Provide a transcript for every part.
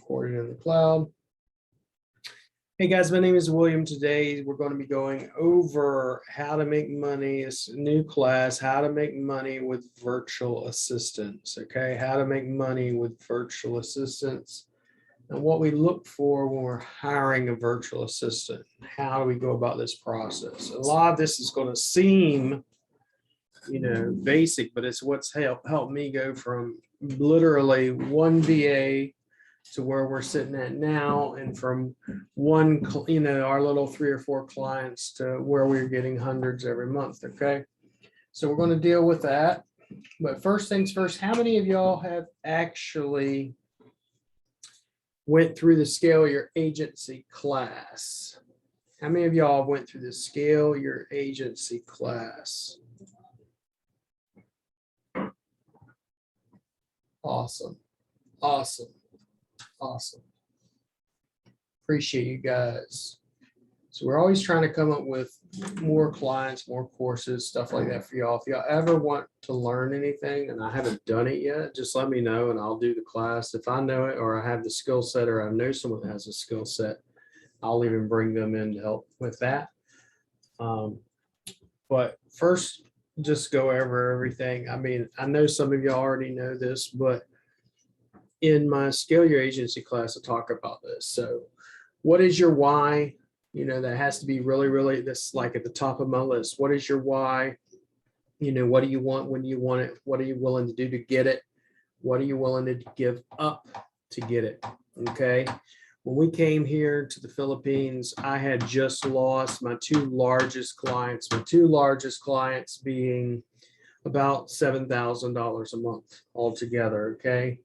recording in the cloud. Hey guys, my name is William. Today we're going to be going over how to make money. It's a new class, how to make money with virtual assistants. Okay, how to make money with virtual assistants and what we look for when we're hiring a virtual assistant. How do we go about this process? A lot of this is going to seem, basic, but it's what's helped me go from literally one VA to where we're sitting at now, and from one, our little 3 or 4 clients to where we're getting hundreds every month. Okay, so we're going to deal with that. But first things first, how many of y'all have actually went through the Scale Your Agency class? How many of y'all went through the Scale Your Agency class? Awesome. Awesome. Awesome. Appreciate you guys. So we're always trying to come up with more clients, more courses, stuff like that for y'all. If y'all ever want to learn anything and I haven't done it yet, just let me know and I'll do the class. If I know it or I have the skill set or I know someone that has a skill set, I'll even bring them in to help with that. But first, just go over everything. I mean, I know some of y'all already know this, but in my Scale Your Agency class, I talk about this. So what is your why? That has to be really, this like at the top of my list. What is your why? What do you want? When do you want it? What are you willing to do to get it? What are you willing to give up to get it? Okay. When we came here to the Philippines, I had just lost my 2 largest clients, being about $7,000 a month altogether. Okay.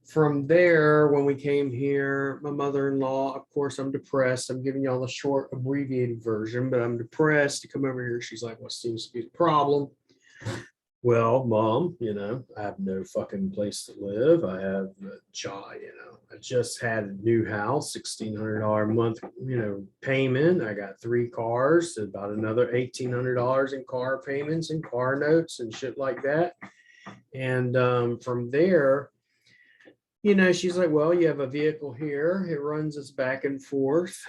From there, when we came here, my mother-in-law, of course, I'm depressed. I'm giving y'all a short abbreviated version, but I'm depressed to come over here. She's like, what seems to be the problem? Well, Mom, I have no fucking place to live. I have a job, I just had a new house, $1,600 a month, payment. I got 3 cars, about another $1,800 in car payments and car notes and shit like that. And from there, she's like, well, you have a vehicle here. It runs us back and forth.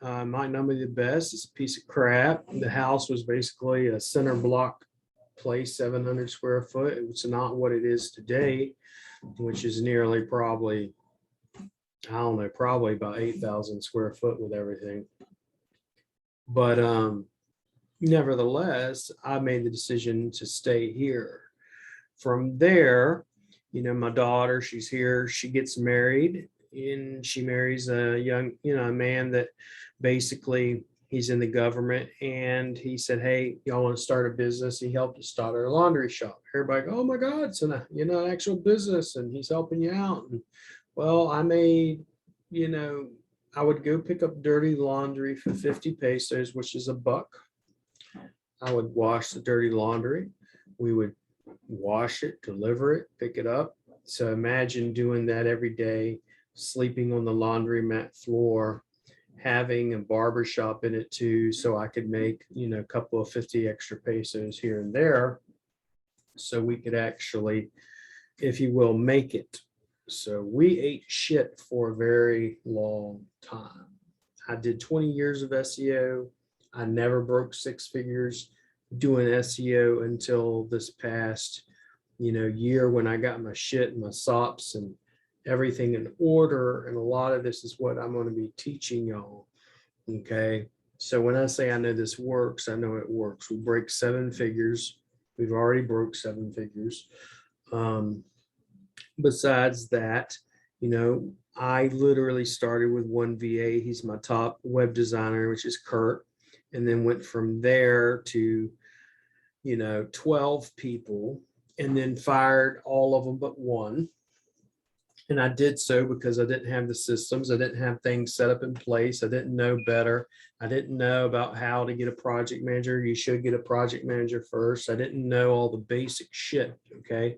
Might not be the best. It's a piece of crap. The house was basically a center block place, 700 square foot. It's not what it is today, which is nearly probably about 8,000 square foot with everything. But nevertheless, I made the decision to stay here. From there, my daughter, she's here, she gets married and she marries a young, a man that basically he's in the government, and he said, hey, y'all want to start a business? He helped us start our laundry shop. Everybody go, oh my God, it's an actual business and he's helping you out. And, well, I made, I would go pick up dirty laundry for 50 pesos, which is $1. I would wash the dirty laundry. We would wash it, deliver it, pick it up. So imagine doing that every day, sleeping on the laundromat floor, having a barber shop in it too, so I could make, a couple of 50 extra pesos here and there, so we could actually, if you will, make it. So we ate shit for a very long time. I did 20 years of SEO. I never broke 6 figures doing SEO until this past, year, when I got my shit and my SOPs and everything in order. And a lot of this is what I'm going to be teaching y'all. Okay. So when I say I know this works, I know it works. We break 7 figures. We've already broke 7 figures. Besides that, I literally started with one VA. He's my top web designer, which is Kurt. And then went from there to, 12 people, and then fired all of them but one. And I did so because I didn't have the systems. I didn't have things set up in place. I didn't know better. I didn't know about how to get a project manager. You should get a project manager first. I didn't know all the basic shit. Okay.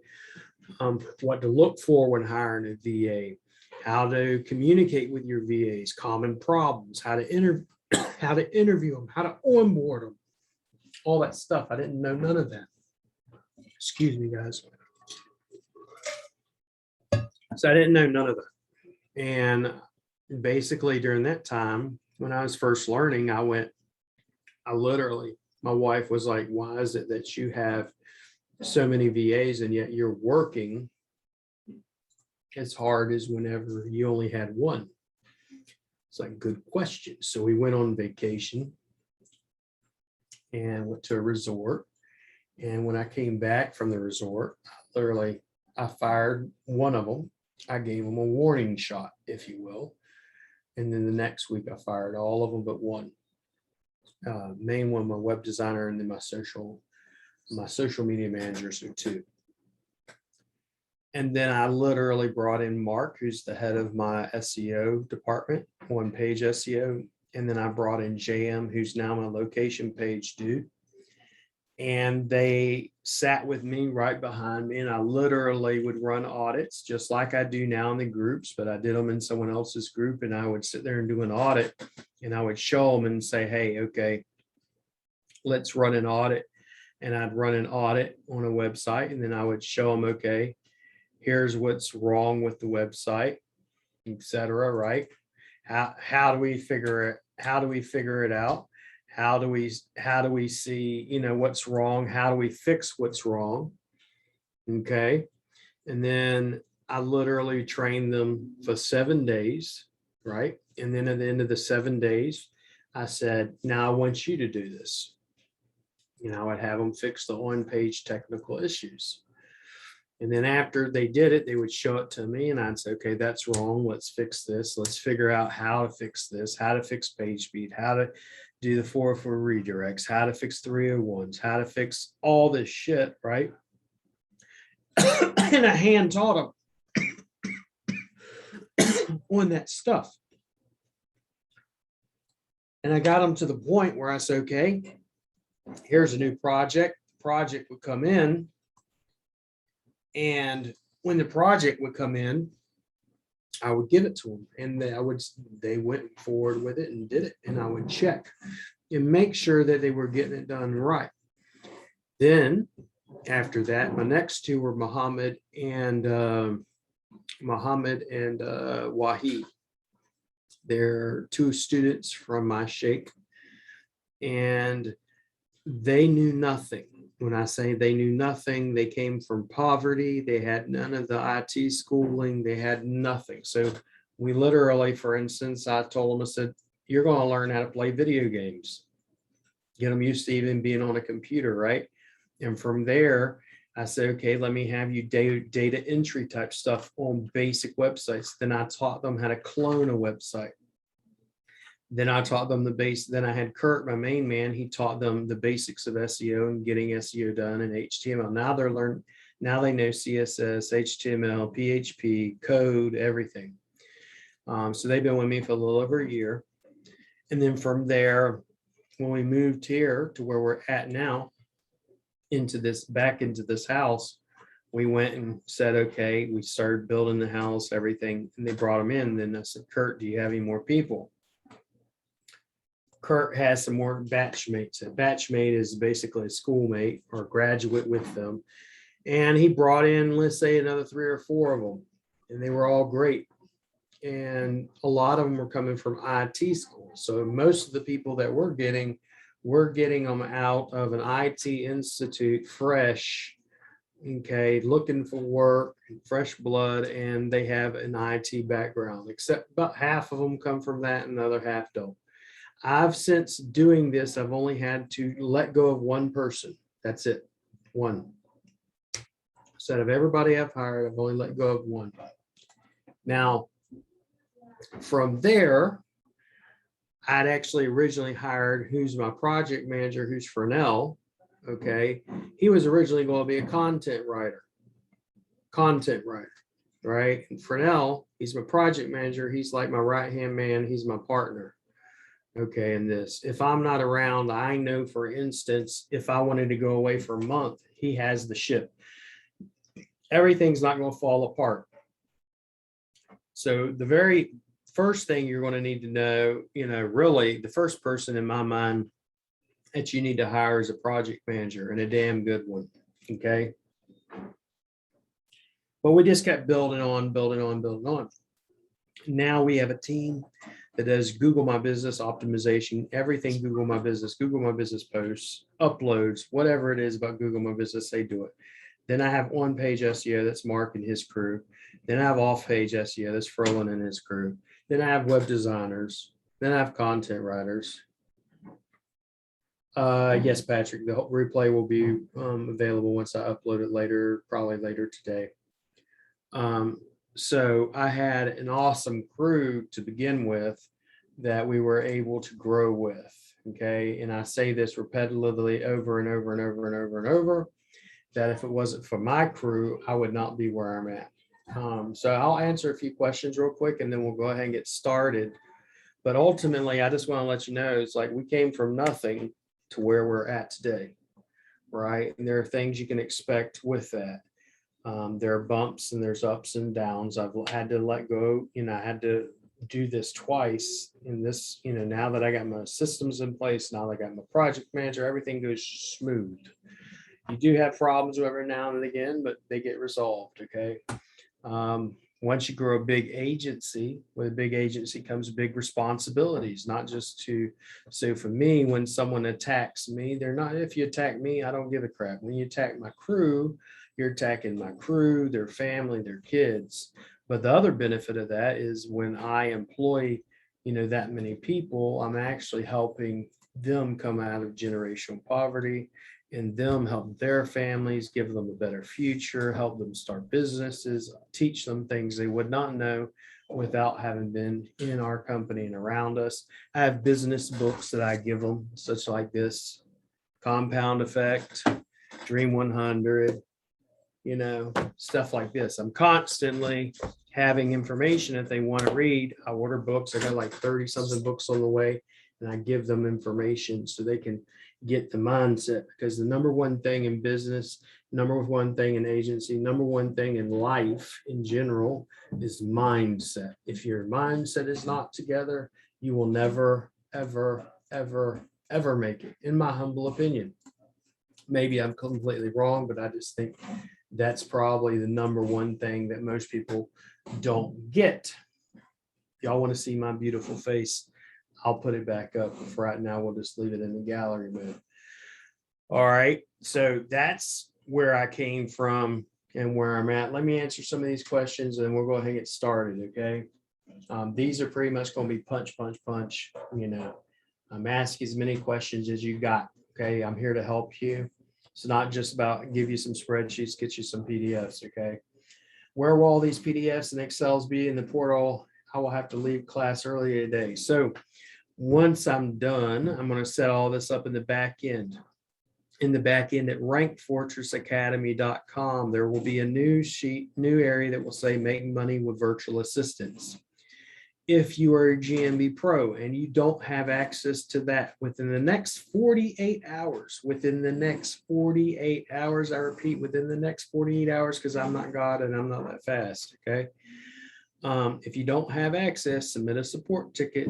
What to look for when hiring a VA, how to communicate with your VAs, common problems, how to interview them, how to onboard them, all that stuff. I didn't know none of that. Excuse me, guys. So I didn't know none of that. And basically during that time, when I was first learning, I literally, my wife was like, why is it that you have so many VAs and yet you're working as hard as whenever you only had one? It's like, good question. So we went on vacation and went to a resort. And when I came back from the resort, literally, I fired one of them. I gave them a warning shot, if you will. And then the next week, I fired all of them but one. Main one, my web designer, and then my social media manager, so two. And then I literally brought in Mark, who's the head of my SEO department, one page SEO. And then I brought in JM, who's now my location page dude. And they sat with me right behind me, and I literally would run audits just like I do now in the groups, but I did them in someone else's group. And I would sit there and do an audit, and I would show them and say, hey, okay, let's run an audit. And I'd run an audit on a website, and then I would show them, okay, here's what's wrong with the website, etc. Right? How do we figure it? How do we figure it out? How do we see, what's wrong? How do we fix what's wrong? Okay. And then I literally trained them for 7 days, right? And then at the end of the 7 days, I said, now I want you to do this. I would have them fix the on-page technical issues. And then after they did it, they would show it to me, and I'd say, okay, that's wrong. Let's fix this. Let's figure out how to fix this, how to fix page speed, how to do the 404 redirects, how to fix 301s, how to fix all this shit, right? And I hand taught them on that stuff. And I got them to the point where I said, okay, here's a new project. The project would come in. And when the project would come in, I would give it to them, and they went forward with it and did it. And I would check and make sure that they were getting it done right. Then after that, my next two were Muhammad and Wahid. They're two students from my sheikh, and they knew nothing. When I say they knew nothing, they came from poverty. They had none of the IT schooling. They had nothing. So we literally, for instance, I told them, I said, you're going to learn how to play video games. Get them used to even being on a computer, right? And from there, I said, okay, let me have you data entry type stuff on basic websites. Then I taught them how to clone a website. Then I taught them the base. Then I had Kurt, my main man. He taught them the basics of SEO and getting SEO done in HTML. Now they're learning. Now they know CSS, HTML, PHP, code, everything. So they've been with me for a little over a year. And then from there, when we moved here to where we're at now, back into this house, we went and said, okay, we started building the house, everything, and they brought them in. And then I said, Kurt, do you have any more people? Kurt has some more batchmates. A batchmate is basically a schoolmate or a graduate with them. And he brought in, let's say, another 3 or 4 of them. And they were all great. And a lot of them were coming from IT school. So most of the people that we're getting them out of an IT institute, fresh, okay, looking for work, fresh blood, and they have an IT background, except about half of them come from that and the other half don't. Since doing this, I've only had to let go of one person. That's it. One. So out of everybody I've hired, I've only let go of one. Now, from there, I'd actually originally hired who's my project manager, who's Fresnel. Okay. He was originally going to be a content writer, right? And Fresnel, he's my project manager. He's like my right-hand man. He's my partner. Okay, in this, if I'm not around, I know, for instance, if I wanted to go away for a month, he has the ship. Everything's not going to fall apart. So the very first thing you're going to need to know, really the first person in my mind that you need to hire is a project manager, and a damn good one. Okay. But we just kept building on. Now we have a team that does Google My Business optimization, everything Google My Business posts, uploads, whatever it is about Google My Business, they do it. Then I have on-page SEO, that's Mark and his crew. Then I have off-page SEO, that's Ferlin and his crew. Then I have web designers. Then I have content writers. Yes, Patrick, the whole replay will be available once I upload it later, probably later today. So I had an awesome crew to begin with that we were able to grow with. Okay. And I say this repetitively over and over and over and over and over, that if it wasn't for my crew, I would not be where I'm at. So I'll answer a few questions real quick and then we'll go ahead and get started. But ultimately, I just want to let you know, it's like we came from nothing to where we're at today, right? And there are things you can expect with that. There are bumps and there's ups and downs. I've had to let go, I had to do this twice in this, now that I got my systems in place, now that I got my project manager, everything goes smooth. You do have problems every now and again, but they get resolved, okay? Once you grow a big agency, with a big agency comes big responsibilities, not just to, so for me, when someone attacks me, they're not, if you attack me, I don't give a crap. When you attack my crew, you're attacking my crew, their family, their kids. But the other benefit of that is when I employ, that many people, I'm actually helping them come out of generational poverty and them help their families, give them a better future, help them start businesses, teach them things they would not know without having been in our company and around us. I have business books that I give them, such like this, Compound Effect, Dream 100, stuff like this. I'm constantly having information if they want to read. I order books. I got like 30 something books on the way, and I give them information so they can get the mindset, because the number one thing in business, number one thing in agency, number one thing in life in general is mindset. If your mindset is not together, you will never, ever, ever, ever make it, in my humble opinion. Maybe I'm completely wrong, but I just think that's probably the number one thing that most people don't get. Y'all want to see my beautiful face? I'll put it back up. For right now, we'll just leave it in the gallery mode. All right. So that's where I came from and where I'm at. Let me answer some of these questions and we'll go ahead and get started. Okay. These are pretty much going to be punch, punch, punch. I'm asking as many questions as you got. Okay. I'm here to help you. It's not just about give you some spreadsheets, get you some PDFs. Okay. Where will all these PDFs and Excels be in the portal? I will have to leave class early today. So once I'm done, I'm going to set all this up in the back end. In the back end at rankfortressacademy.com, there will be a new area that will say make money with virtual assistants. If you are a GMB Pro and you don't have access to that within the next 48 hours, I repeat, within the next 48 hours, because I'm not God and I'm not that fast. Okay. If you don't have access, submit a support ticket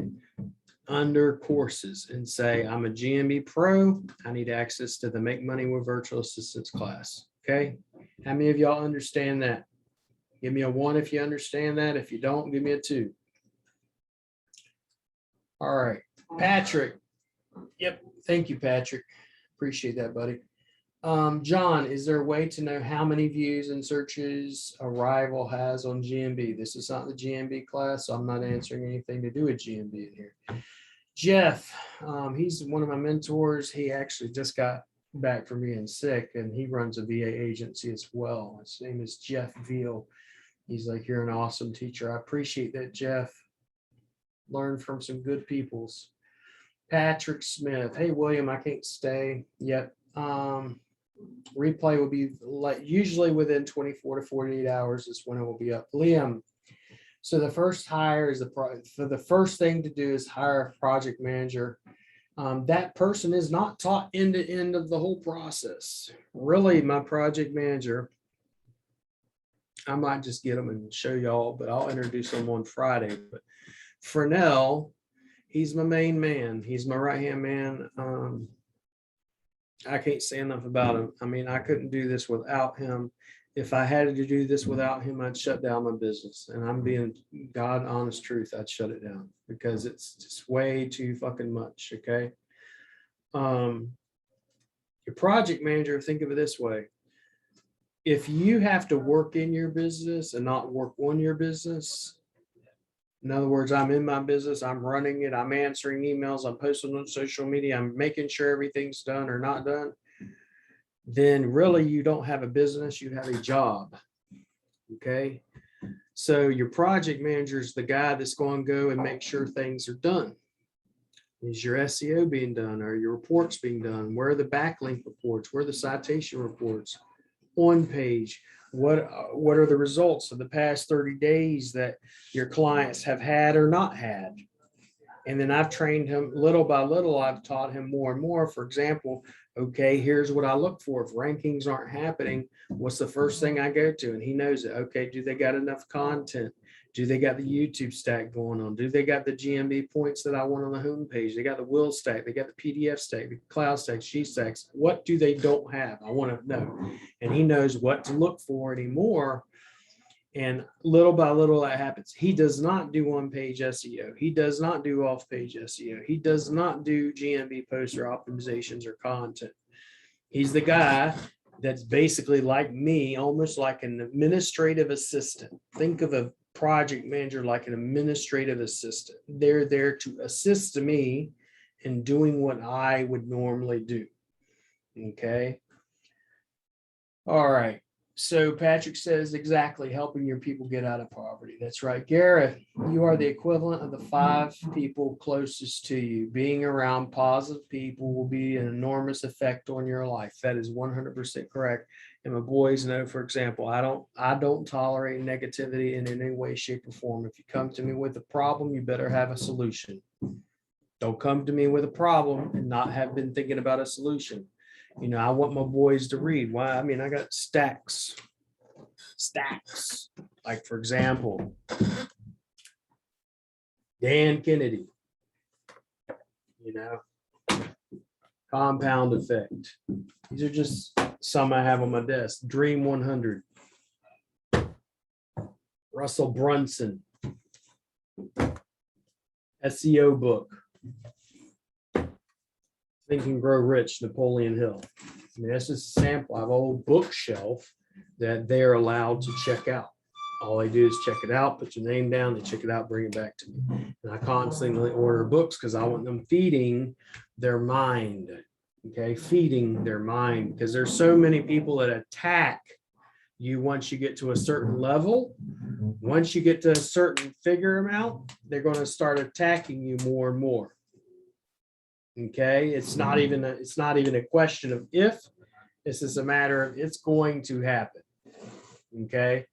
under courses and say, I'm a GMB Pro. I need access to the Make Money with Virtual Assistants class. Okay. How many of y'all understand that? Give me a 1 if you understand that. If you don't, give me a 2. All right. Patrick. Yep. Thank you, Patrick. Appreciate that, buddy. John, is there a way to know how many views and searches a rival has on GMB? This is not the GMB class, so I'm not answering anything to do with GMB in here. Jeff, he's one of my mentors. He actually just got back from being sick, and he runs a VA agency as well. His name is Jeff Veal. He's like, you're an awesome teacher. I appreciate that, Jeff. Learn from some good peoples. Patrick Smith. Hey, William, I can't stay yet. Replay will be usually within 24 to 48 hours is when it will be up. Liam, so the first hire is the first thing to do is hire a project manager. That person is not taught end to end of the whole process. Really, my project manager, I might just get them and show y'all, but I'll introduce them on Friday. But Fresnel, he's my main man. He's my right-hand man. I can't say enough about him. I mean, I couldn't do this without him. if I had to do this without him, I'd shut down my business. And I'm being God honest truth, I'd shut it down because it's just way too fucking much. Okay. Your project manager, think of it this way. If you have to work in your business and not work on your business, in other words, I'm in my business, I'm running it, I'm answering emails, I'm posting on social media, I'm making sure everything's done or not done, then really you don't have a business, you have a job. Okay. So your project manager is the guy that's going to go and make sure things are done. Is your SEO being done? Are your reports being done? Where are the backlink reports? Where are the citation reports? On page, what are the results of the past 30 days that your clients have had or not had? And then I've trained him little by little. I've taught him more and more. For example, okay, here's what I look for. If rankings aren't happening, what's the first thing I go to? And he knows it. Okay, do they got enough content? Do they got the YouTube stack going on? Do they got the GMB points that I want on the homepage? They got the will stack. They got the PDF stack, the cloud stack, G stacks. What do they don't have? I want to know. And he knows what to look for anymore. And little by little that happens. He does not do on-page SEO. He does not do off-page SEO. He does not do GMB poster optimizations or content. He's the guy that's basically like me, almost like an administrative assistant. Think of a project manager like an administrative assistant. They're there to assist me in doing what I would normally do. Okay. All right. So Patrick says exactly, helping your people get out of poverty. That's right. Gareth, you are the equivalent of the 5 people closest to you. Being around positive people will be an enormous effect on your life. That is 100% correct. And my boys know, for example, I don't tolerate negativity in any way, shape, or form. If you come to me with a problem, you better have a solution. Don't come to me with a problem and not have been thinking about a solution. You know, I want my boys to read. Why? I mean, I got stacks. Like, for example, Dan Kennedy, you know, compound effect. These are just some I have on my desk. Dream 100. Russell Brunson. SEO book. Think and Grow Rich, Napoleon Hill. I mean, that's just a sample. I have an old bookshelf that they're allowed to check out. All they do is check it out, put your name down, they check it out, bring it back to me. And I constantly order books because I want them feeding their mind. Okay, feeding their mind, because there's so many people that attack you once you get to a certain level. Once you get to a certain figure amount, they're going to start attacking you more and more. Okay, it's not even a question of if, it's just a matter of it's going to happen. Okay.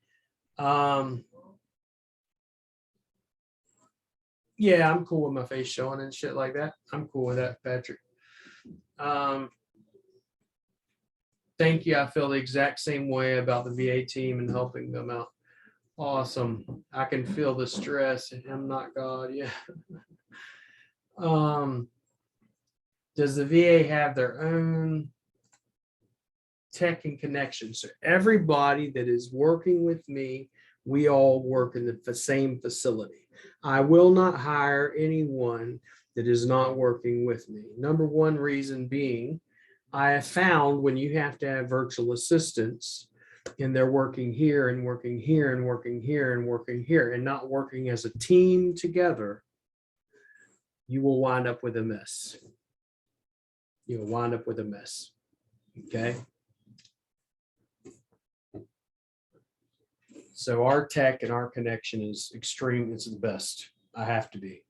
Yeah, I'm cool with my face showing and shit like that. I'm cool with that, Patrick. Thank you. I feel the exact same way about the VA team and helping them out. Awesome. I can feel the stress. I'm not God. Yeah. Does the VA have their own tech and connection? So everybody that is working with me, we all work in the same facility. I will not hire anyone that is not working with me. Number one reason being, I have found when you have to have virtual assistants and they're working here and working here and working here and working here and not working as a team together, you will wind up with a mess. You'll wind up with a mess. Okay. So our tech and our connection is extreme. It's the best. I have to be.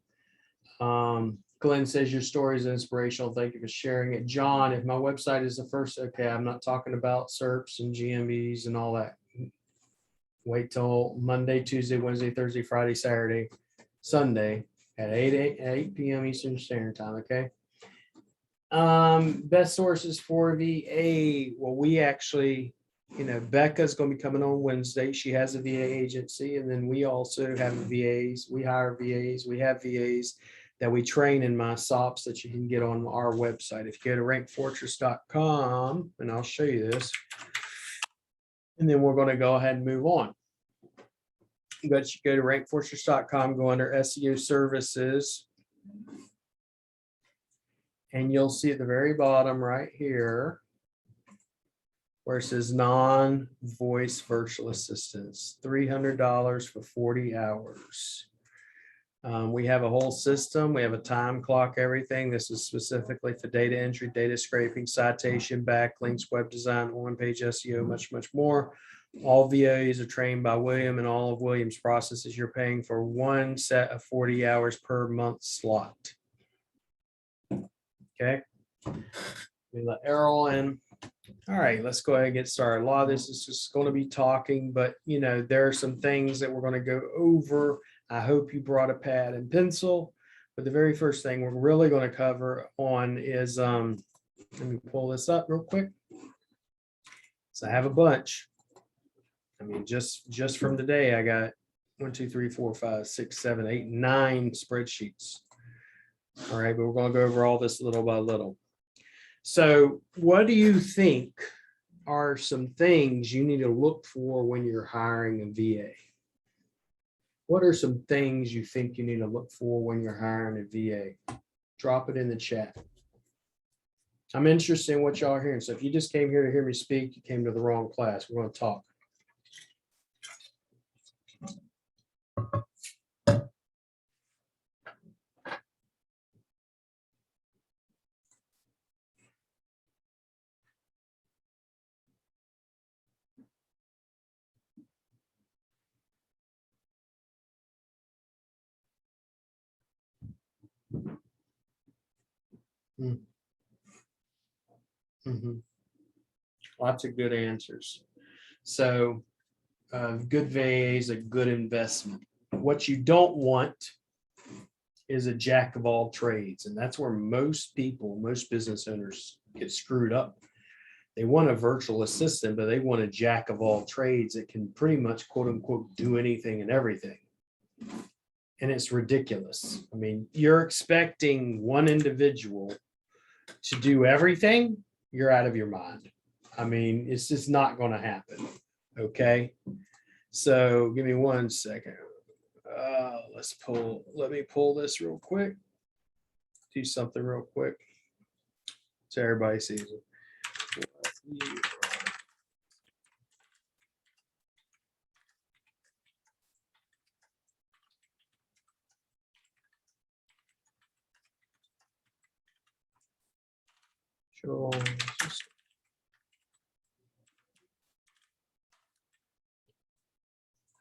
Glenn says your story is inspirational. Thank you for sharing it. John, if my website is the first, okay, I'm not talking about SERPs and GMBs and all that. Wait till Monday, Tuesday, Wednesday, Thursday, Friday, Saturday, Sunday at 8 p.m. Eastern Standard Time. Okay. Best sources for VA. Well, we actually, you know, Becca's going to be coming on Wednesday. She has a VA agency, and then we also have VAs. We hire VAs. We have VAs that we train in my SOPs that you can get on our website. If you go to rankfortress.com, and I'll show you this. And then we're going to go ahead and move on. But you go to rankfortress.com, go under SEO services, and you'll see at the very bottom right here where it says non-voice virtual assistants, $300 for 40 hours. We have a whole system. We have a time clock, everything. This is specifically for data entry, data scraping, citation, backlinks, web design, on-page SEO, much, much more. All VAs are trained by William, and all of William's processes you're paying for one set of 40 hours per month slot. Okay. Let me let Errol in. All right, let's go ahead and get started. A lot of this is just going to be talking, but you know, there are some things that we're going to go over. I hope you brought a pad and pencil, but the very first thing we're really going to cover on is, let me pull this up real quick. So I have a bunch. I mean, just from today, I got 1, 2, 3, 4, 5, 6, 7, 8, 9 spreadsheets. All right, but we're going to go over all this little by little. So what do you think are some things you need to look for when you're hiring a VA? What are some things you think you need to look for when you're hiring a VA? Drop it in the chat. I'm interested in what y'all are hearing. So if you just came here to hear me speak, you came to the wrong class. We're going to talk. Mm-hmm. Lots of good answers. So good VA is a good investment. What you don't want is a jack of all trades. And that's where most people, most business owners get screwed up. They want a virtual assistant, but they want a jack of all trades that can pretty much, quote unquote, do anything and everything. And it's ridiculous. I mean, you're expecting one individual to do everything. You're out of your mind. I mean, it's just not going to happen. Okay. So give me 1 second. Let me pull this real quick. Do something real quick so everybody sees it. Sure.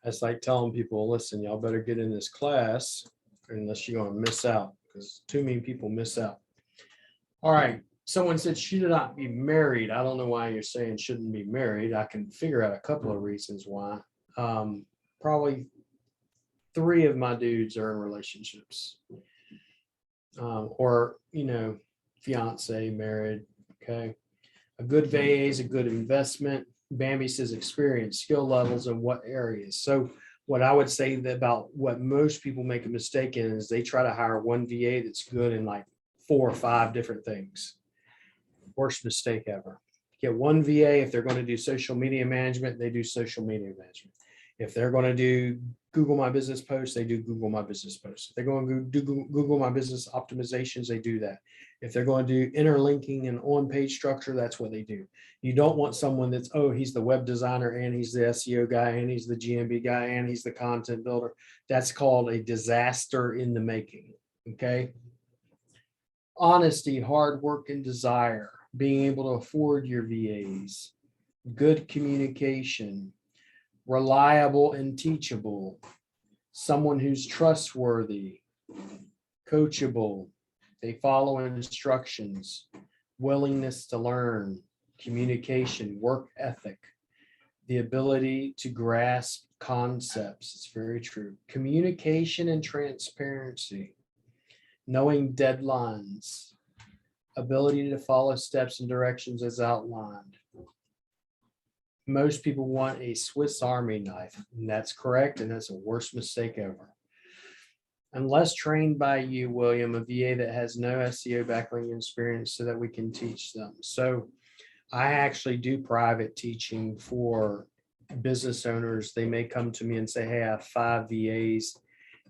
It's like telling people, listen, y'all better get in this class unless you're going to miss out, because too many people miss out. All right. Someone said should not be married. I don't know why you're saying shouldn't be married. I can figure out a couple of reasons why. Probably 3 of my dudes are in relationships, or, you know, fiance, married. Okay. A good VA is a good investment. Bambi says experience, skill levels, and what areas. So what I would say about what most people make a mistake in is they try to hire one VA that's good in like 4 or 5 different things. Worst mistake ever. Get one VA. If they're going to do social media management, they do social media management. If they're going to do Google My Business posts, they do Google My Business posts. If they're going to do Google My Business optimizations, they do that. If they're going to do interlinking and on-page structure, that's what they do. You don't want someone that's, oh, he's the web designer and he's the SEO guy and he's the GMB guy and he's the content builder. That's called a disaster in the making. Okay. Honesty, hard work, and desire, being able to afford your VAs, good communication, reliable and teachable, someone who's trustworthy, coachable, they follow instructions, willingness to learn, communication, work ethic, the ability to grasp concepts. It's very true. Communication and transparency, knowing deadlines, ability to follow steps and directions as outlined. Most people want a Swiss Army knife, and that's correct, and that's the worst mistake ever. Unless trained by you, William, a VA that has no SEO backlink experience so that we can teach them. So I actually do private teaching for business owners, they may come to me and say, hey, I have 5 VAs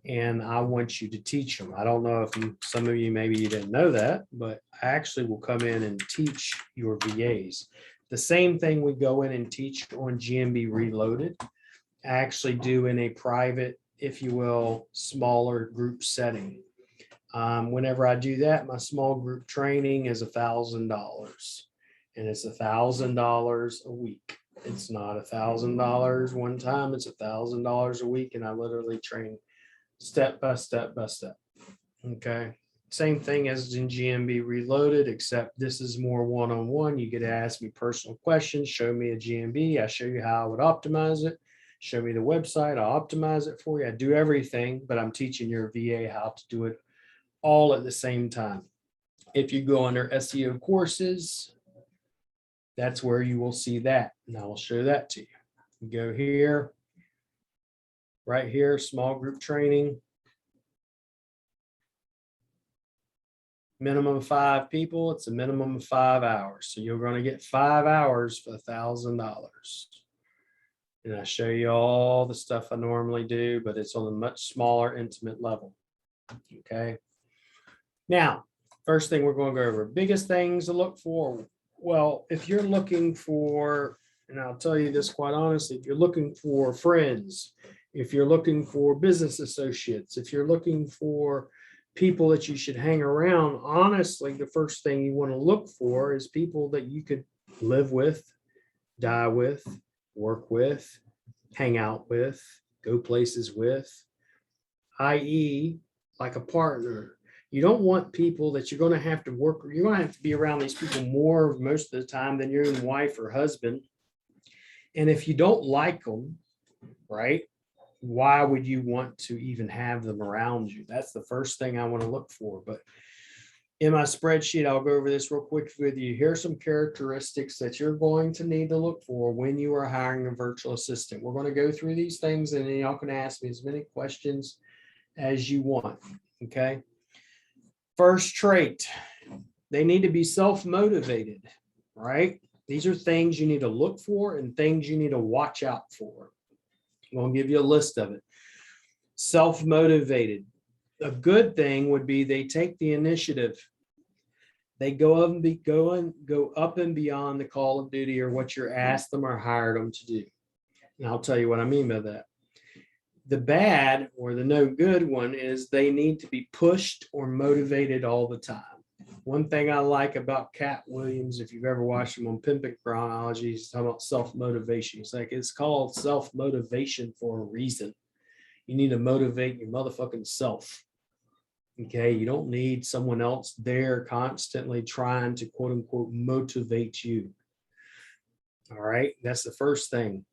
and I want you to teach them. I don't know if some of you, maybe you didn't know that, but I actually will come in and teach your VAs. The same thing we go in and teach on GMB Reloaded, I actually do in a private, if you will, smaller group setting. Whenever I do that, my small group training is $1,000, and it's $1,000 a week. It's not $1,000 one time, it's $1,000 a week, and I literally train step by step by step. Okay. Same thing as in GMB Reloaded, except this is more one-on-one. You get to ask me personal questions, show me a GMB. I show you how I would optimize it. Show me the website, I'll optimize it for you. I do everything, but I'm teaching your VA how to do it all at the same time. If you go under SEO courses, that's where you will see that. And I will show that to you. You go here, right here, small group training. Minimum of 5 people, it's a minimum of 5 hours. So you're going to get 5 hours for $1,000. And I show you all the stuff I normally do, but it's on a much smaller, intimate level. Okay. Now, first thing we're going to go over, biggest things to look for. Well, if you're looking for, and I'll tell you this quite honestly, if you're looking for friends, if you're looking for business associates, if you're looking for people that you should hang around, honestly, the first thing you want to look for is people that you could live with, die with, work with, hang out with, go places with, i.e., like a partner. You don't want people that you're going to have to work, you're going to have to be around these people more most of the time than your own wife or husband. And if you don't like them, right, why would you want to even have them around you? That's the first thing I want to look for. But in my spreadsheet, I'll go over this real quick with you. Here's some characteristics that you're going to need to look for when you are hiring a virtual assistant. We're going to go through these things, and then y'all can ask me as many questions as you want. Okay. First trait, they need to be self-motivated, right? These are things you need to look for and things you need to watch out for. I'm going to give you a list of it. Self-motivated. A good thing would be they take the initiative. They go up and beyond the call of duty or what you're asked them or hired them to do. And I'll tell you what I mean by that. The bad or the no good one is they need to be pushed or motivated all the time. One thing I like about Cat Williams, if you've ever watched him on Pimping Chronology, he's talking about self-motivation. He's like, it's called self-motivation for a reason. You need to motivate your motherfucking self. Okay, you don't need someone else there constantly trying to quote unquote motivate you. All right, that's the first thing.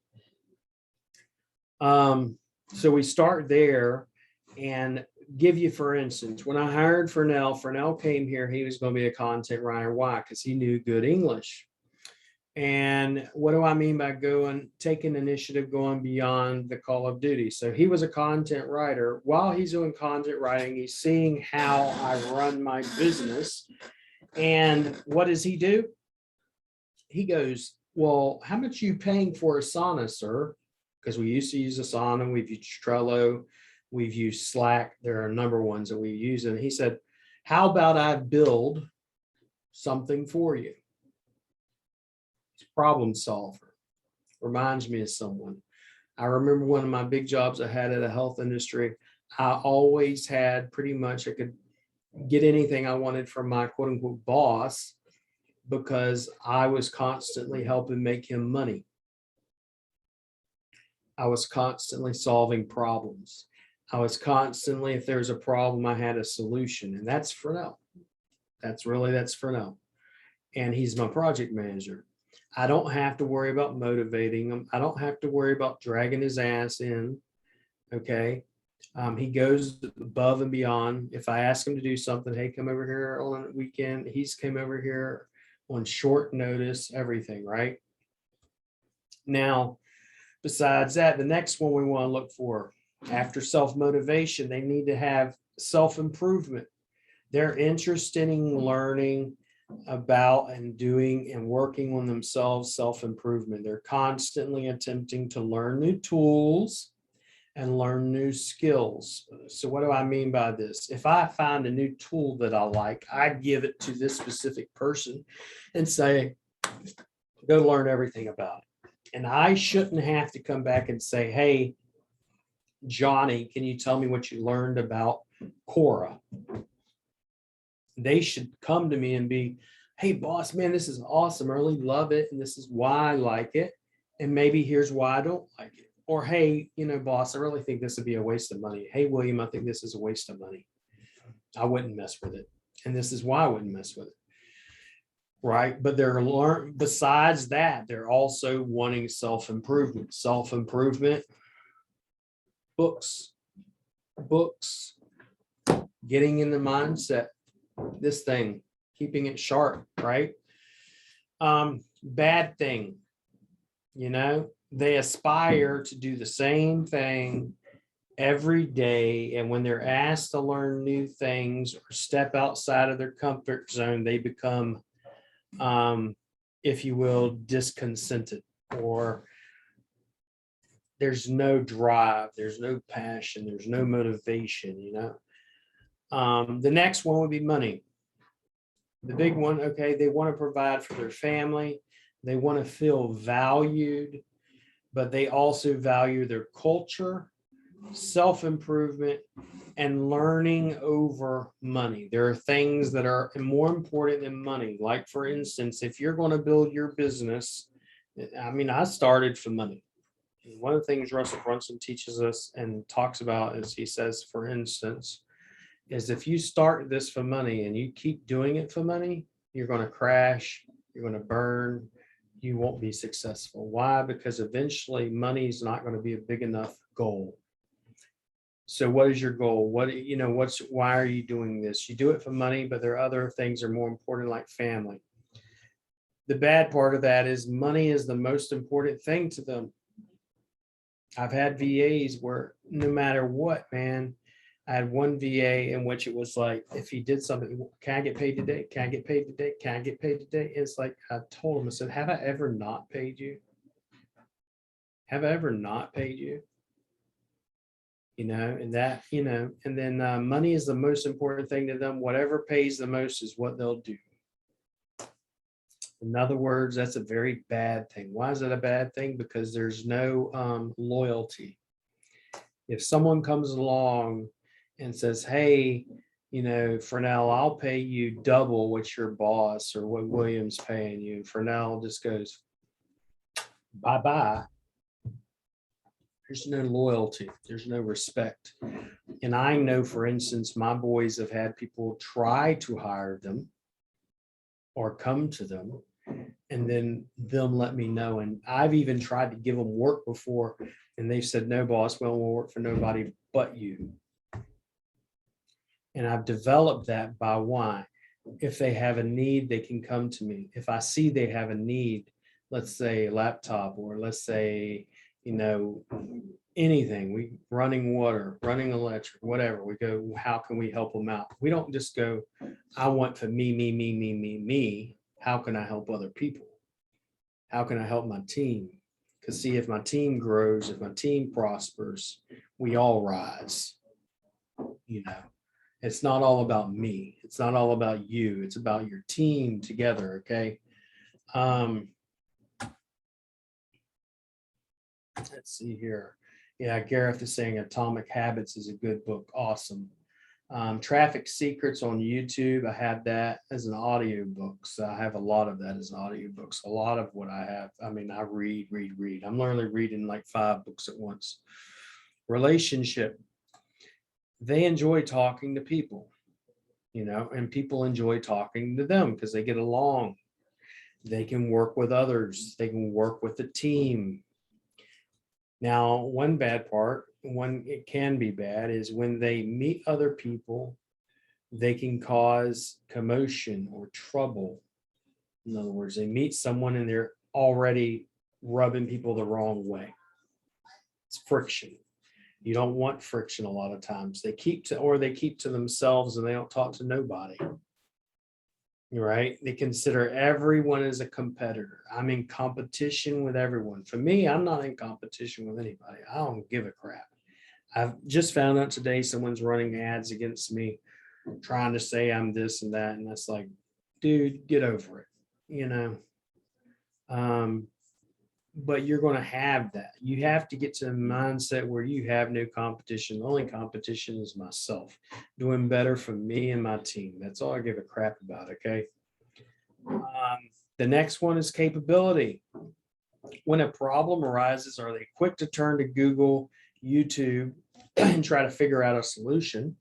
So we start there and give you, for instance, when I hired Fernell came here, he was going to be a content writer. Why? Because he knew good English. And what do I mean by taking initiative, going beyond the call of duty? So he was a content writer. While he's doing content writing, he's seeing how I run my business. And what does he do? He goes, well, how much are you paying for Asana, sir? Because we used to use Asana, we've used Trello, we've used Slack. There are a number of ones that we use. And he said, how about I build something for you? Problem solver. Reminds me of someone. I remember one of my big jobs I had at a health industry. I always had pretty much, I could get anything I wanted from my quote unquote boss because I was constantly helping make him money. I was constantly solving problems. I was constantly, if there's a problem, I had a solution. And that's Fernell. That's Fernell. And he's my project manager. I don't have to worry about motivating him. I don't have to worry about dragging his ass in. Okay. He goes above and beyond. If I ask him to do something, hey, come over here on a weekend. He's came over here on short notice, everything, right? Now, besides that, the next one we want to look for after self-motivation, they need to have self-improvement. They're interested in learning. about and doing and working on themselves, self-improvement. They're constantly attempting to learn new tools and learn new skills. So what do I mean by this? If I find a new tool that I like, I give it to this specific person and say, go learn everything about it. And I shouldn't have to come back and say, hey, Johnny, can you tell me what you learned about Quora? They should come to me and be, hey, boss, man, this is awesome. I really love it. And this is why I like it. And maybe here's why I don't like it. Or, hey, boss, I really think this would be a waste of money. Hey, William, I think this is a waste of money. I wouldn't mess with it. And this is why I wouldn't mess with it. Right. But besides that, they're also wanting self-improvement, books, getting in the mindset, this thing, keeping it sharp, right? Bad thing, they aspire to do the same thing every day. And when they're asked to learn new things or step outside of their comfort zone, they become, if you will, discontented, or there's no drive, there's no passion, there's no motivation, The next one would be money. The big one, okay, they want to provide for their family. They want to feel valued, but they also value their culture, self-improvement, and learning over money. There are things that are more important than money. Like, for instance, if you're going to build your business, I started for money. One of the things Russell Brunson teaches us and talks about is, he says, for instance, is if you start this for money and you keep doing it for money, you're going to crash, you're going to burn, you won't be successful. Why? Because eventually money is not going to be a big enough goal. So what is your goal? Why are you doing this? You do it for money, but there are other things that are more important, like family. The bad part of that is money is the most important thing to them. I've had VAs where no matter what, man, I had one VA in which it was like, if he did something, can I get paid today? Can I get paid today? Can I get paid today? It's like, I told him, I said, have I ever not paid you? Have I ever not paid you? And that, and then money is the most important thing to them. Whatever pays the most is what they'll do. In other words, that's a very bad thing. Why is that a bad thing? Because there's no loyalty. If someone comes along and says, hey, Fernell, I'll pay you double what your boss or what William's paying you. Fernell just goes, bye-bye. There's no loyalty. There's no respect. And I know, for instance, my boys have had people try to hire them or come to them, and then them let me know. And I've even tried to give them work before, and they've said, no, boss, we won't work for nobody but you. And I've developed that by why? If they have a need, they can come to me. If I see they have a need, let's say a laptop, or let's say, anything, we running water, running electric, whatever, we go, how can we help them out? We don't just go, I want for me. How can I help other people? How can I help my team? Because see, if my team grows, if my team prospers, we all rise. It's not all about me. It's not all about you. It's about your team together. Okay. Let's see here. Yeah, Gareth is saying Atomic Habits is a good book. Awesome. Traffic Secrets on YouTube. I have that as an audio book. So I have a lot of that as audio books. A lot of what I have. I read. I'm literally reading like 5 books at once. Relationship. They enjoy talking to people, and people enjoy talking to them because they get along. They can work with others. They can work with the team. Now, one bad part, when it can be bad, is when they meet other people, they can cause commotion or trouble. In other words, they meet someone and they're already rubbing people the wrong way. It's friction. You don't want friction a lot of times. They keep to themselves and they don't talk to nobody. right? They consider everyone as a competitor. I'm in competition with everyone. For me, I'm not in competition with anybody. I don't give a crap. I've just found out today someone's running ads against me, trying to say I'm this and that. And that's like, dude, get over it, you know? Um, but you're going to have that. You have to get to a mindset where you have no competition. The only competition is myself, doing better for me and my team. That's all I give a crap about. Okay. The next one is capability. When a problem arises, are they quick to turn to Google, YouTube, and try to figure out a solution?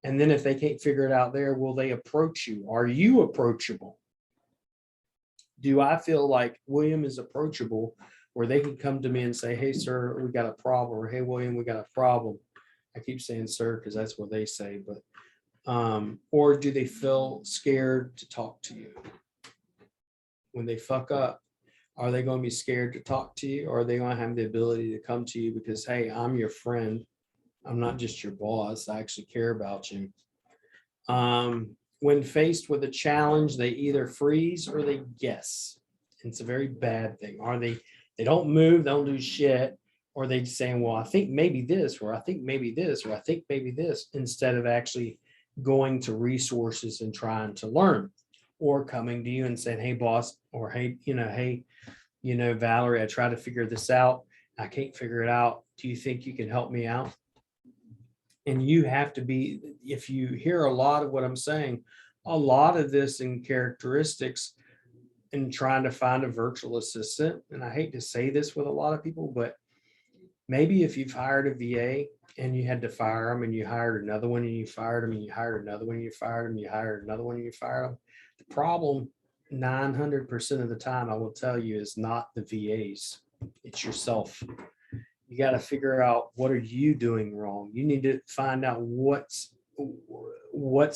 And then if they can't figure it out there, will they approach you? Are you approachable? Do I feel like William is approachable where they can come to me and say, hey, sir, we got a problem, or hey, William, we got a problem? I keep saying sir because that's what they say, but or do they feel scared to talk to you? When they fuck up, are they going to be scared to talk to you, or are they going to have the ability to come to you because, hey, I'm your friend. I'm not just your boss. I actually care about you. When faced with a challenge, they either freeze or they guess. It's a very bad thing. Are they don't move, they don't do shit, or they saying, well, I think maybe this, or I think maybe this, or I think maybe this, instead of actually going to resources and trying to learn, or coming to you and saying, hey, boss, or hey, Valerie, I try to figure this out. I can't figure it out. Do you think you can help me out? And you have to be, if you hear a lot of what I'm saying, a lot of this in characteristics in trying to find a virtual assistant. And I hate to say this with a lot of people, but maybe if you've hired a VA and you had to fire them and you hired another one and you fired them and you hired another one and you fired them, you hired another one and you fired them. The problem 900% of the time, I will tell you, is not the VAs. It's yourself. You got to figure out, what are you doing wrong? You need to find out what's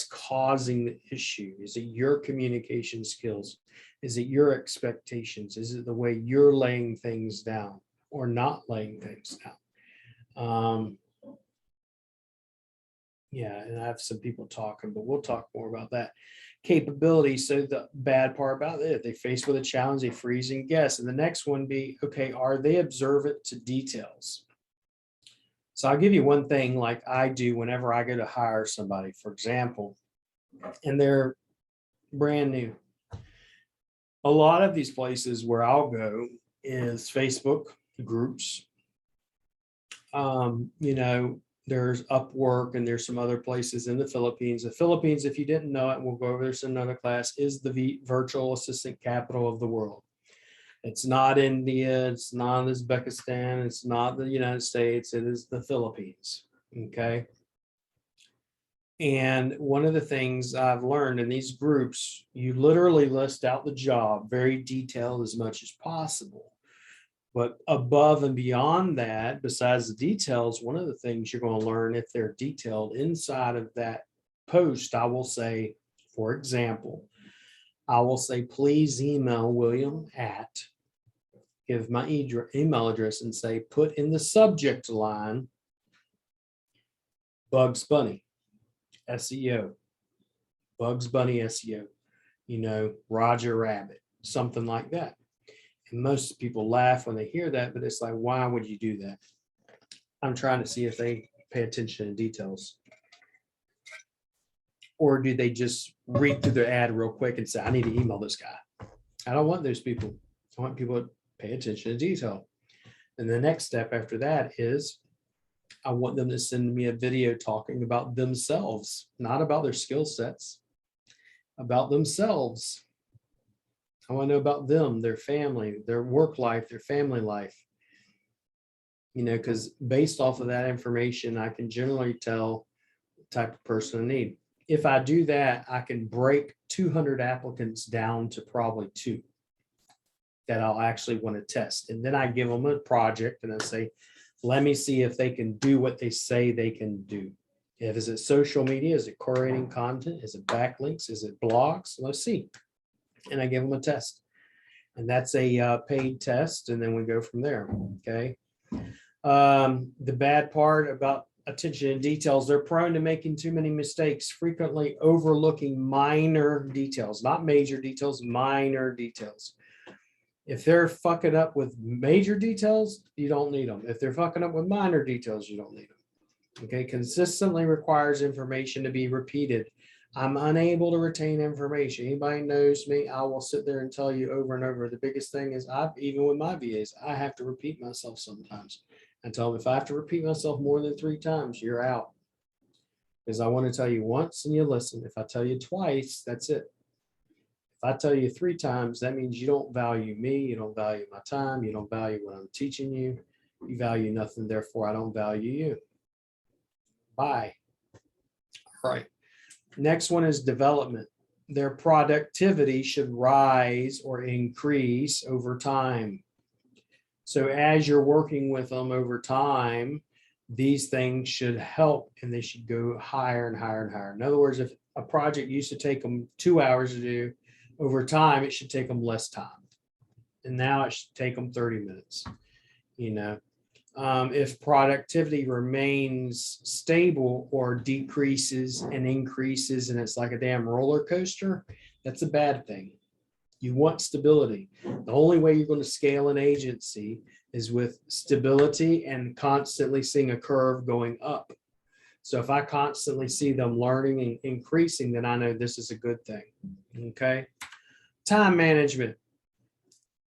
causing the issue. Is it your communication skills? Is it your expectations? Is it the way you're laying things down or not laying things down? Yeah, and I have some people talking, but we'll talk more about that. Capability. So the bad part about it, they face with a challenge, they freeze and guess. And the next one be, okay, are they observant to details? So I'll give you one thing like I do whenever I go to hire somebody, for example, and they're brand new. A lot of these places where I'll go is Facebook groups. There's Upwork and there's some other places in the Philippines. The Philippines, if you didn't know it, we'll go over this in another class, is the virtual assistant capital of the world. It's not India, it's not Uzbekistan, it's not the United States, it is the Philippines. Okay. And one of the things I've learned in these groups, you literally list out the job, very detailed as much as possible. But above and beyond that, besides the details, one of the things you're going to learn, if they're detailed inside of that post, I will say, for example, I will say, please email William at, give my email address and say, put in the subject line, Bugs Bunny, SEO, Bugs Bunny SEO, Roger Rabbit, something like that. And most people laugh when they hear that, but it's like, why would you do that? I'm trying to see if they pay attention to details. Or do they just read through their ad real quick and say, I need to email this guy? I don't want those people. I want people to pay attention to detail. And the next step after that is I want them to send me a video talking about themselves, not about their skill sets, about themselves. I want to know about them, their family, their work life, their family life. Because based off of that information, I can generally tell the type of person I need. If I do that, I can break 200 applicants down to probably 2 that I'll actually want to test. And then I give them a project and I say, let me see if they can do what they say they can do. Is it social media? Is it curating content? Is it backlinks? Is it blogs? Let's see. And I give them a test. And that's a paid test. And then we go from there. Okay. The bad part about attention to details. They're prone to making too many mistakes, frequently overlooking minor details, not major details, minor details. If they're fucking up with major details, you don't need them. If they're fucking up with minor details, you don't need them. Okay, consistently requires information to be repeated. I'm unable to retain information. Anybody knows me, I will sit there and tell you over and over. The biggest thing is, even with my VAs, I have to repeat myself sometimes. I tell them, if I have to repeat myself more than 3 times, you're out. Because I want to tell you once and you listen. If I tell you twice, that's it. If I tell you 3 times, that means you don't value me, you don't value my time, you don't value what I'm teaching you, you value nothing, therefore I don't value you. Bye. All right. Next one is development. Their productivity should rise or increase over time. So as you're working with them over time, these things should help and they should go higher and higher and higher. In other words, if a project used to take them 2 hours to do, over time, it should take them less time. And now it should take them 30 minutes. You know, if productivity remains stable or decreases and increases, and it's like a damn roller coaster, that's a bad thing. You want stability. The only way you're going to scale an agency is with stability and constantly seeing a curve going up. So if I constantly see them learning and increasing, then I know this is a good thing. Okay. Time management.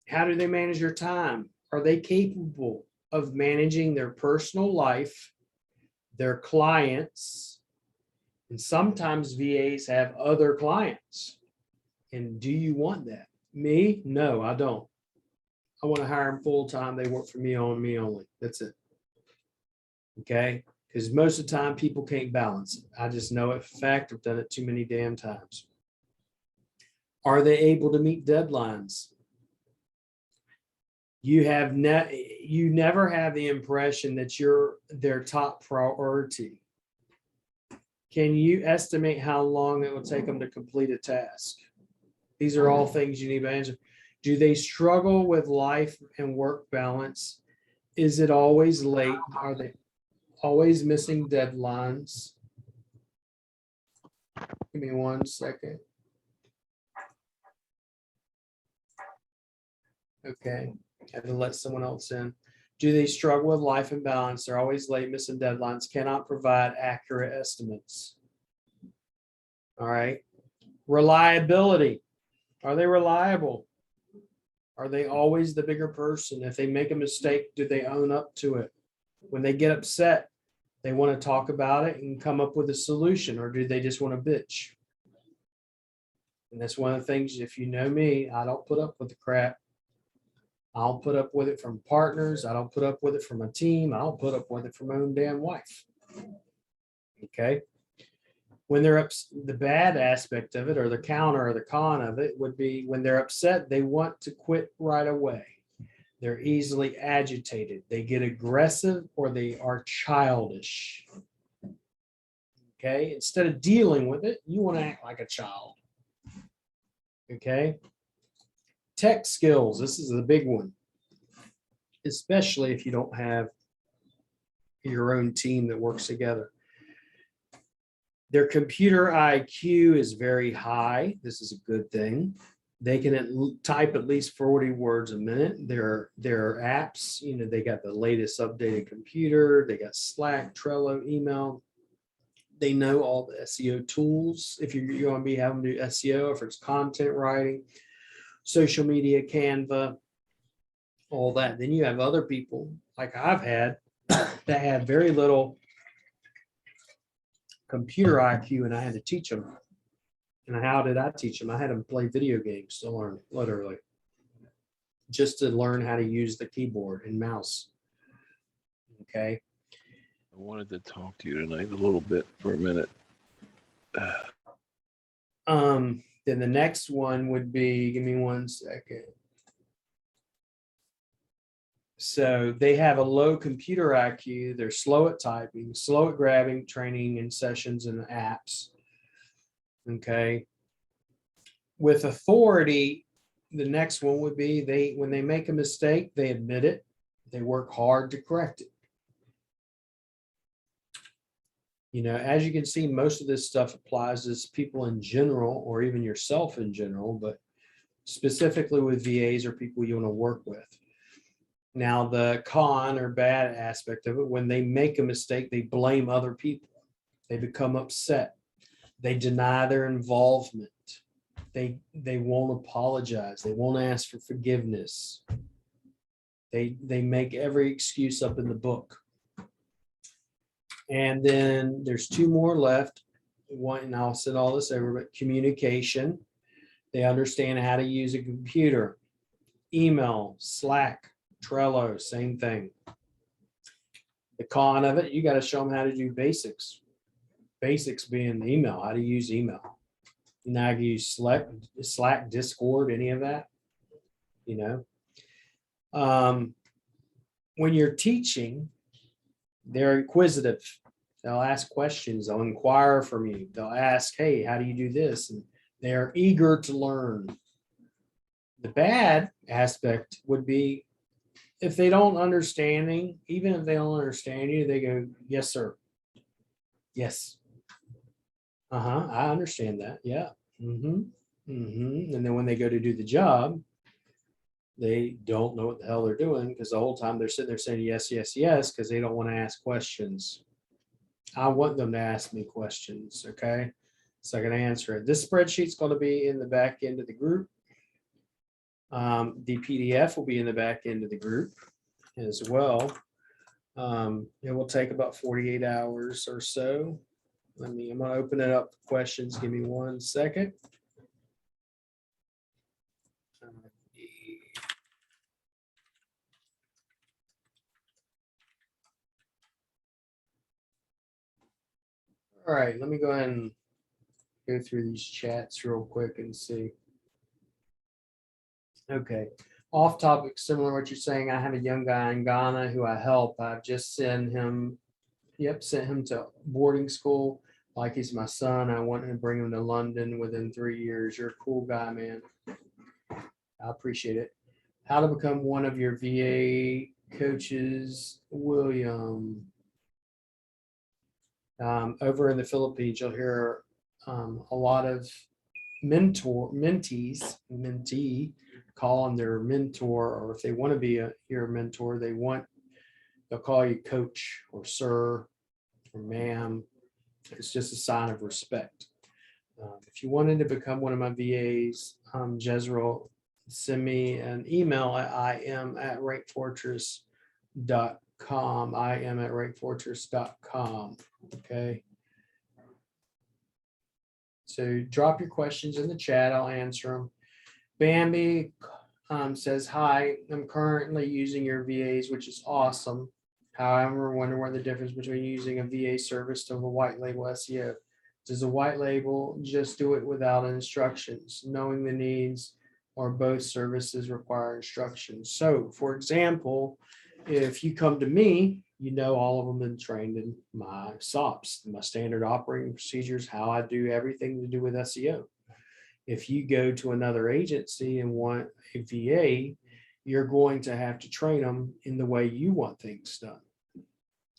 How do they manage their time? Are they capable of managing their personal life, their clients, and sometimes VAs have other clients? And do you want that? Me? No, I don't. I want to hire them full time. They work for me on me only. That's it. Okay. Because most of the time people can't balance it. I just know it for fact. I've done it too many damn times. Are they able to meet deadlines? You never have the impression that you're their top priority. Can you estimate how long it will take them to complete a task? These are all things you need to answer. Do they struggle with life and work balance? Is it always late? Are they always missing deadlines? Give me 1 second. Okay, I had to let someone else in. Do they struggle with life and balance? They're always late, missing deadlines, cannot provide accurate estimates. All right. Reliability. Are they reliable? Are they always the bigger person? If they make a mistake, do they own up to it? When they get upset, they want to talk about it and come up with a solution, or do they just want to bitch? And that's one of the things, if you know me, I don't put up with the crap. I don't put up with it from partners. I don't put up with it from a team. I don't put up with it from my own damn wife. Okay. When they're the bad aspect of it, or the counter or the con of it, would be when they're upset, they want to quit right away. They're easily agitated. They get aggressive, or they are childish. Okay. Instead of dealing with it, you want to act like a child. Okay. Tech skills. This is the big one, especially if you don't have your own team that works together. Their computer IQ is very high. This is a good thing. They can type at least 40 words a minute. Their apps, you know, they got the latest updated computer. They got Slack, Trello, email. They know all the SEO tools. If you're going to be having to do SEO, if it's content writing, social media, Canva, all that. Then you have other people like I've had that have very little computer IQ, and I had to teach them. And how did I teach them? I had them play video games to learn, literally, just to learn how to use the keyboard and mouse. Okay. I wanted to talk to you tonight a little bit for a minute. Then the next one would be, give me 1 second. So they have a low computer IQ. They're slow at typing, slow at grabbing training and sessions and apps. Okay. With authority, the next one would be when they make a mistake, they admit it. They work hard to correct it. You know, as you can see, most of this stuff applies to people in general, or even yourself in general, but specifically with VAs or people you want to work with. Now, the con or bad aspect of it, when they make a mistake, they blame other people. They become upset. They deny their involvement. They won't apologize. They won't ask for forgiveness. They make every excuse up in the book. And then there's two more left. One, and I'll send all this over, but communication. They understand how to use a computer, email, Slack, Trello, same thing. The con of it, you got to show them how to do basics. Basics being email, how to use email. Now I can use Slack, Discord, any of that, you know. When you're teaching, they're inquisitive. They'll ask questions. They'll inquire from you. They'll ask, hey, how do you do this? And they're eager to learn. The bad aspect would be if they don't understanding, even if they don't understand you, they go, yes, sir. Yes. I understand that. Yeah. And then when they go to do the job, they don't know what the hell they're doing because the whole time they're sitting there saying yes, yes, yes, because they don't want to ask questions. I want them to ask me questions, okay? So I can answer it. This spreadsheet's going to be in the back end of the group. The PDF will be in the back end of the group as well. It will take about 48 hours or so. I'm going to open it up for questions. Give me 1 second. All right, let me go ahead and go through these chats real quick and see. Okay, off topic, similar to what you're saying. I have a young guy in Ghana who I help. I've just sent him to boarding school like he's my son. I want to bring him to London within 3 years. You're a cool guy, man. I appreciate it. How to become one of your VA coaches, William. Over in the Philippines, you'll hear a lot of mentee call on their mentor, or if they want to be your mentor, they'll call you coach or sir or ma'am. It's just a sign of respect. If you wanted to become one of my VAs, Jezreel, send me an email at im@rankfortress.com. im@rankfortress.com. Okay. So drop your questions in the chat. I'll answer them. Bambi says, hi, I'm currently using your VAs, which is awesome. However, I wonder what the difference between using a VA service to a white label SEO. Does a white label just do it without instructions? Knowing the needs or both services require instructions. So for example, if you come to me, you know all of them been trained in my SOPs, my standard operating procedures, how I do everything to do with SEO. If you go to another agency and want a VA, you're going to have to train them in the way you want things done.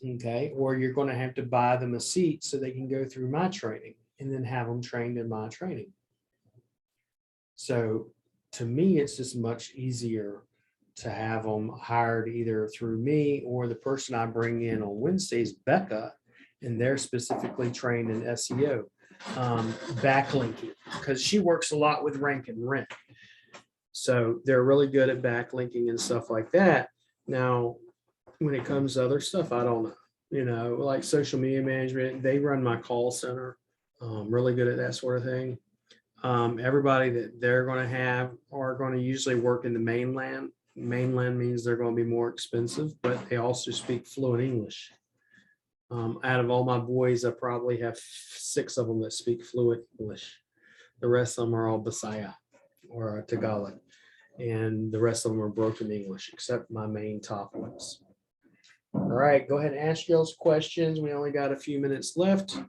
Okay, or you're going to have to buy them a seat so they can go through my training and then have them trained in my training. So to me, it's just much easier to have them hired either through me or the person I bring in on Wednesdays, Becca, and they're specifically trained in SEO, backlinking, because she works a lot with rank and rent. So they're really good at backlinking and stuff like that. Now, when it comes to other stuff, I don't know, like social media management, they run my call center, really good at that sort of thing. Everybody that they're going to have are going to usually work in the mainland. Mainland means they're going to be more expensive, but they also speak fluent English. Out of all my boys, I probably have 6 of them that speak fluent English. The rest of them are all Bisaya or Tagalog, and the rest of them are broken English, except my main top ones. All right, go ahead and ask those questions. We only got a few minutes left,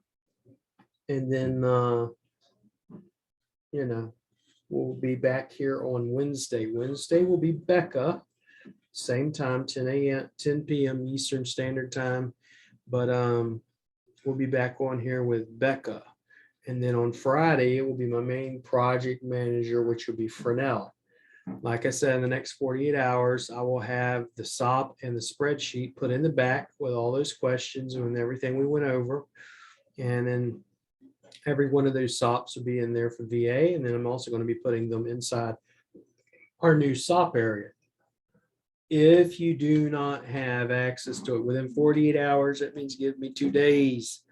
and then we'll be back here on Wednesday. Wednesday will be Becca, same time, 10 p.m. Eastern Standard Time. But we'll be back on here with Becca. And then on Friday, it will be my main project manager, which will be Fresnel. Like I said, in the next 48 hours, I will have the SOP and the spreadsheet put in the back with all those questions and everything we went over. And then every one of those SOPs will be in there for VA. And then I'm also going to be putting them inside our new SOP area. If you do not have access to it within 48 hours, that means give me 2 days.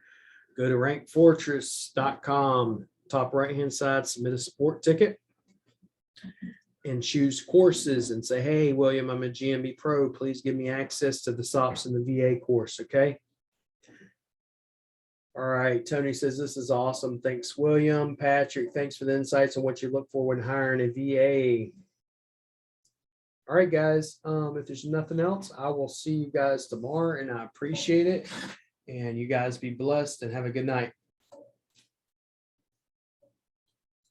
Go to rankfortress.com, top right-hand side, submit a support ticket and choose courses and say, hey, William, I'm a GMB Pro. Please give me access to the SOPs and the VA course, okay? All right, Tony says, this is awesome. Thanks, William. Patrick, thanks for the insights on what you look for when hiring a VA. All right, guys, if there's nothing else, I will see you guys tomorrow, and I appreciate it. And you guys be blessed and have a good night.